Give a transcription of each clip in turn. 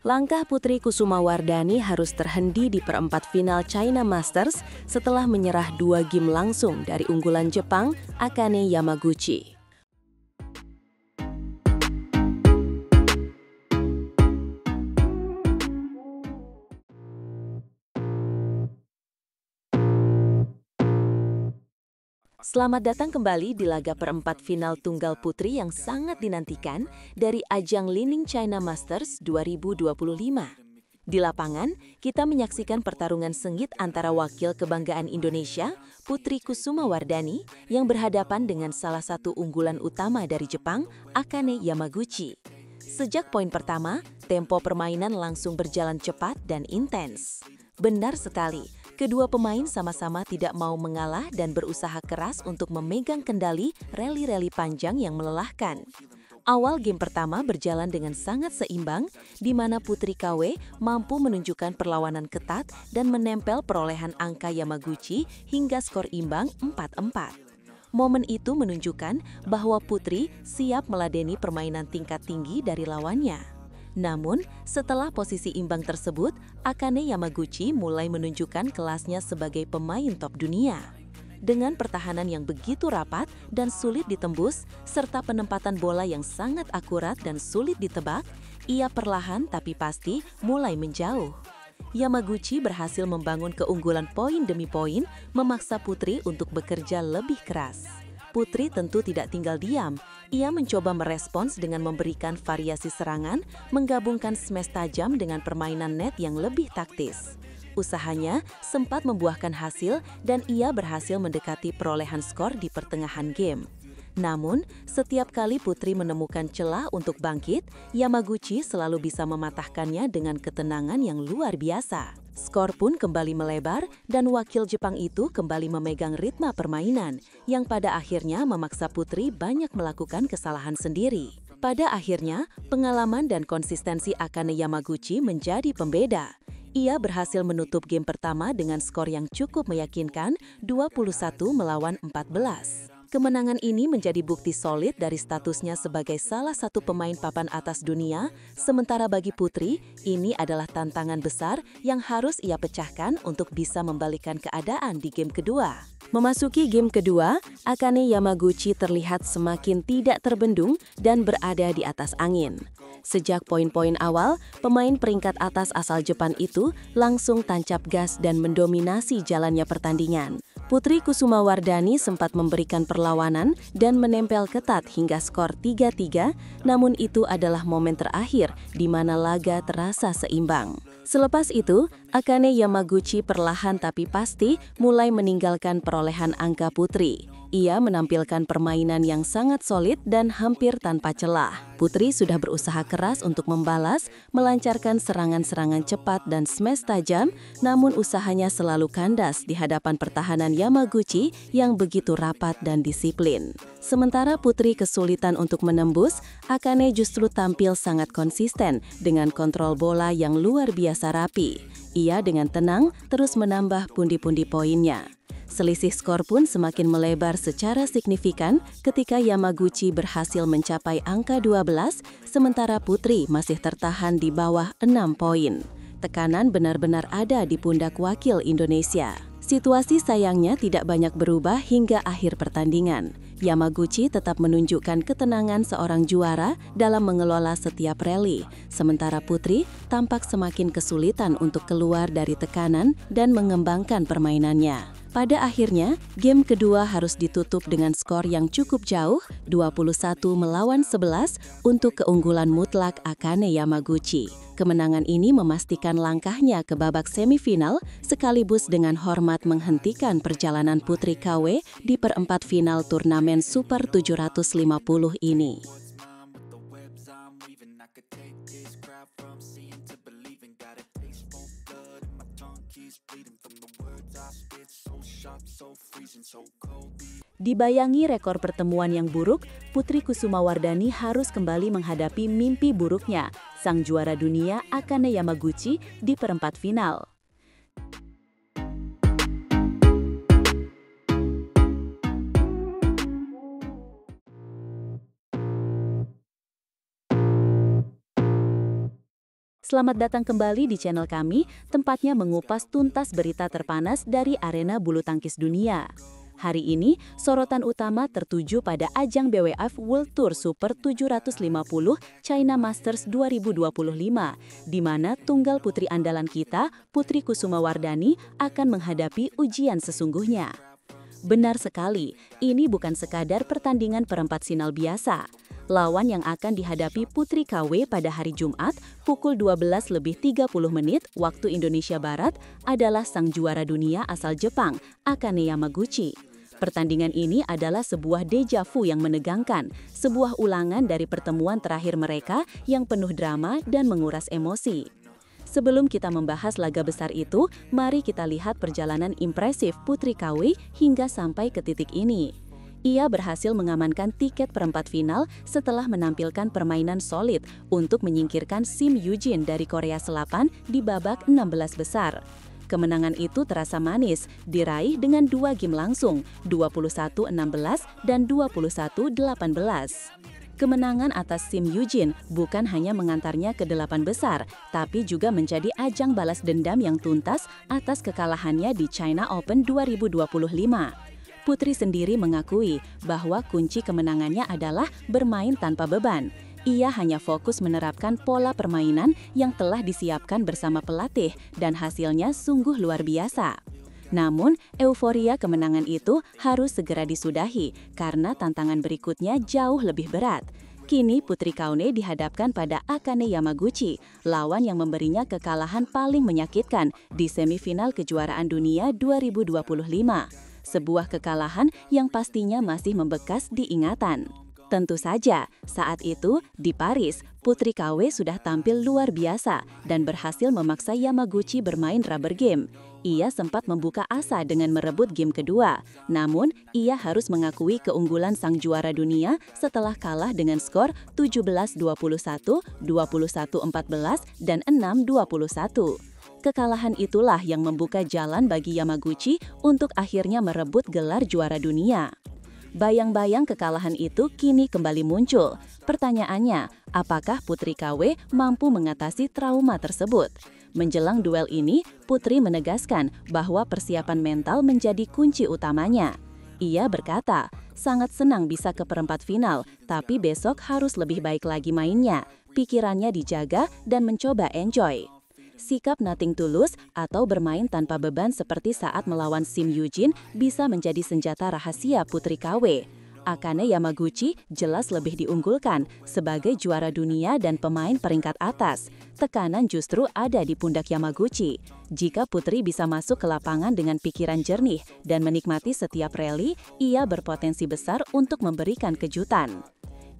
Langkah Putri Kusumawardhani harus terhenti di perempat final China Masters setelah menyerah 2 game langsung dari unggulan Jepang, Akane Yamaguchi. Selamat datang kembali di laga perempat final tunggal putri yang sangat dinantikan dari ajang Li-Ning China Masters 2025. Di lapangan, kita menyaksikan pertarungan sengit antara wakil kebanggaan Indonesia, Putri Kusumawardhani, yang berhadapan dengan salah satu unggulan utama dari Jepang, Akane Yamaguchi. Sejak poin pertama, tempo permainan langsung berjalan cepat dan intens. Benar sekali, kedua pemain sama-sama tidak mau mengalah dan berusaha keras untuk memegang kendali rally-rally panjang yang melelahkan. Awal game pertama berjalan dengan sangat seimbang, di mana Putri KW mampu menunjukkan perlawanan ketat dan menempel perolehan angka Yamaguchi hingga skor imbang 4-4. Momen itu menunjukkan bahwa Putri siap meladeni permainan tingkat tinggi dari lawannya. Namun, setelah posisi imbang tersebut, Akane Yamaguchi mulai menunjukkan kelasnya sebagai pemain top dunia. Dengan pertahanan yang begitu rapat dan sulit ditembus, serta penempatan bola yang sangat akurat dan sulit ditebak, ia perlahan tapi pasti mulai menjauh. Yamaguchi berhasil membangun keunggulan poin demi poin, memaksa Putri untuk bekerja lebih keras. Putri tentu tidak tinggal diam. Ia mencoba merespons dengan memberikan variasi serangan, menggabungkan smash tajam dengan permainan net yang lebih taktis. Usahanya sempat membuahkan hasil dan ia berhasil mendekati perolehan skor di pertengahan game. Namun, setiap kali Putri menemukan celah untuk bangkit, Yamaguchi selalu bisa mematahkannya dengan ketenangan yang luar biasa. Skor pun kembali melebar dan wakil Jepang itu kembali memegang ritme permainan yang pada akhirnya memaksa Putri banyak melakukan kesalahan sendiri. Pada akhirnya, pengalaman dan konsistensi Akane Yamaguchi menjadi pembeda. Ia berhasil menutup game pertama dengan skor yang cukup meyakinkan 21-14. Kemenangan ini menjadi bukti solid dari statusnya sebagai salah satu pemain papan atas dunia, sementara bagi Putri, ini adalah tantangan besar yang harus ia pecahkan untuk bisa membalikan keadaan di game kedua. Memasuki game kedua, Akane Yamaguchi terlihat semakin tidak terbendung dan berada di atas angin. Sejak poin-poin awal, pemain peringkat atas asal Jepang itu langsung tancap gas dan mendominasi jalannya pertandingan. Putri Kusumawardhani sempat memberikan perlawanan dan menempel ketat hingga skor 3-3, namun itu adalah momen terakhir di mana laga terasa seimbang. Selepas itu, Akane Yamaguchi perlahan tapi pasti mulai meninggalkan perolehan angka Putri. Ia menampilkan permainan yang sangat solid dan hampir tanpa celah. Putri sudah berusaha keras untuk membalas, melancarkan serangan-serangan cepat dan smash tajam, namun usahanya selalu kandas di hadapan pertahanan Yamaguchi yang begitu rapat dan disiplin. Sementara Putri kesulitan untuk menembus, Akane justru tampil sangat konsisten dengan kontrol bola yang luar biasa rapi. Ia dengan tenang terus menambah pundi-pundi poinnya. Selisih skor pun semakin melebar secara signifikan ketika Yamaguchi berhasil mencapai angka 12, sementara Putri masih tertahan di bawah 6 poin. Tekanan benar-benar ada di pundak wakil Indonesia. Situasi sayangnya tidak banyak berubah hingga akhir pertandingan. Yamaguchi tetap menunjukkan ketenangan seorang juara dalam mengelola setiap rally, sementara Putri tampak semakin kesulitan untuk keluar dari tekanan dan mengembangkan permainannya. Pada akhirnya, game kedua harus ditutup dengan skor yang cukup jauh, 21-11 untuk keunggulan mutlak Akane Yamaguchi. Kemenangan ini memastikan langkahnya ke babak semifinal sekaligus dengan hormat menghentikan perjalanan Putri KW di perempat final turnamen Super 750 ini. Dibayangi rekor pertemuan yang buruk, Putri Kusumawardhani harus kembali menghadapi mimpi buruknya, sang juara dunia Akane Yamaguchi di perempat final. Selamat datang kembali di channel kami, tempatnya mengupas tuntas berita terpanas dari arena bulu tangkis dunia. Hari ini, sorotan utama tertuju pada ajang BWF World Tour Super 750 China Masters 2025, di mana tunggal putri andalan kita, Putri Kusumawardhani, akan menghadapi ujian sesungguhnya. Benar sekali, ini bukan sekadar pertandingan perempat final biasa. Lawan yang akan dihadapi Putri KW pada hari Jumat pukul 12:30 waktu Indonesia Barat adalah sang juara dunia asal Jepang, Akane Yamaguchi. Pertandingan ini adalah sebuah deja vu yang menegangkan, sebuah ulangan dari pertemuan terakhir mereka yang penuh drama dan menguras emosi. Sebelum kita membahas laga besar itu, mari kita lihat perjalanan impresif Putri KW hingga sampai ke titik ini. Ia berhasil mengamankan tiket perempat final setelah menampilkan permainan solid untuk menyingkirkan Sim Yujin dari Korea Selatan di babak 16 besar. Kemenangan itu terasa manis, diraih dengan 2 game langsung, 21-16 dan 21-18. Kemenangan atas Sim Yujin bukan hanya mengantarnya ke 8 besar, tapi juga menjadi ajang balas dendam yang tuntas atas kekalahannya di China Open 2025. Putri sendiri mengakui bahwa kunci kemenangannya adalah bermain tanpa beban. Ia hanya fokus menerapkan pola permainan yang telah disiapkan bersama pelatih dan hasilnya sungguh luar biasa. Namun, euforia kemenangan itu harus segera disudahi karena tantangan berikutnya jauh lebih berat. Kini Putri KW dihadapkan pada Akane Yamaguchi, lawan yang memberinya kekalahan paling menyakitkan di semifinal kejuaraan dunia 2025. Sebuah kekalahan yang pastinya masih membekas di ingatan. Tentu saja, saat itu di Paris, Putri KW sudah tampil luar biasa dan berhasil memaksa Yamaguchi bermain rubber game. Ia sempat membuka asa dengan merebut game kedua, namun ia harus mengakui keunggulan sang juara dunia setelah kalah dengan skor 17-21, 21-14, dan 6-21. Kekalahan itulah yang membuka jalan bagi Yamaguchi untuk akhirnya merebut gelar juara dunia. Bayang-bayang kekalahan itu kini kembali muncul. Pertanyaannya, apakah Putri KW mampu mengatasi trauma tersebut? Menjelang duel ini, Putri menegaskan bahwa persiapan mental menjadi kunci utamanya. Ia berkata, sangat senang bisa ke perempat final, tapi besok harus lebih baik lagi mainnya. Pikirannya dijaga dan mencoba enjoy. Sikap nothing tulus atau bermain tanpa beban seperti saat melawan Sim Yujin bisa menjadi senjata rahasia Putri KW. Akane Yamaguchi jelas lebih diunggulkan sebagai juara dunia dan pemain peringkat atas. Tekanan justru ada di pundak Yamaguchi. Jika Putri bisa masuk ke lapangan dengan pikiran jernih dan menikmati setiap rally, ia berpotensi besar untuk memberikan kejutan.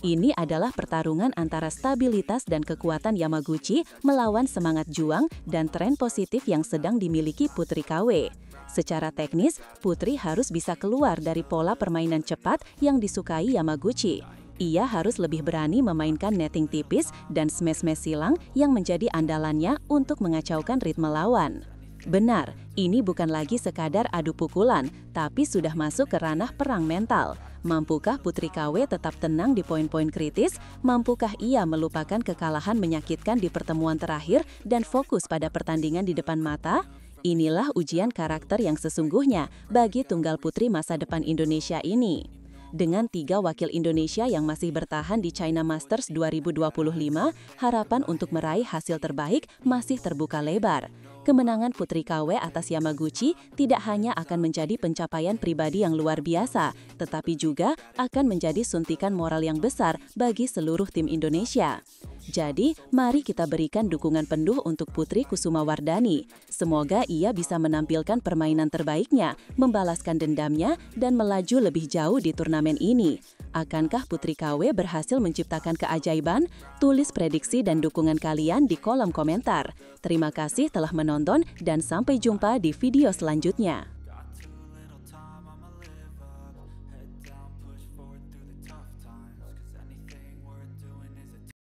Ini adalah pertarungan antara stabilitas dan kekuatan Yamaguchi melawan semangat juang dan tren positif yang sedang dimiliki Putri KW. Secara teknis, Putri harus bisa keluar dari pola permainan cepat yang disukai Yamaguchi. Ia harus lebih berani memainkan netting tipis dan smash-smash silang yang menjadi andalannya untuk mengacaukan ritme lawan. Benar, ini bukan lagi sekadar adu pukulan, tapi sudah masuk ke ranah perang mental. Mampukah Putri KW tetap tenang di poin-poin kritis? Mampukah ia melupakan kekalahan menyakitkan di pertemuan terakhir dan fokus pada pertandingan di depan mata? Inilah ujian karakter yang sesungguhnya bagi tunggal putri masa depan Indonesia ini. Dengan 3 wakil Indonesia yang masih bertahan di China Masters 2025, harapan untuk meraih hasil terbaik masih terbuka lebar. Kemenangan Putri KW atas Yamaguchi tidak hanya akan menjadi pencapaian pribadi yang luar biasa, tetapi juga akan menjadi suntikan moral yang besar bagi seluruh tim Indonesia. Jadi, mari kita berikan dukungan penuh untuk Putri Kusumawardhani. Semoga ia bisa menampilkan permainan terbaiknya, membalaskan dendamnya, dan melaju lebih jauh di turnamen ini. Akankah Putri KW berhasil menciptakan keajaiban? Tulis prediksi dan dukungan kalian di kolom komentar. Terima kasih telah menonton dan sampai jumpa di video selanjutnya.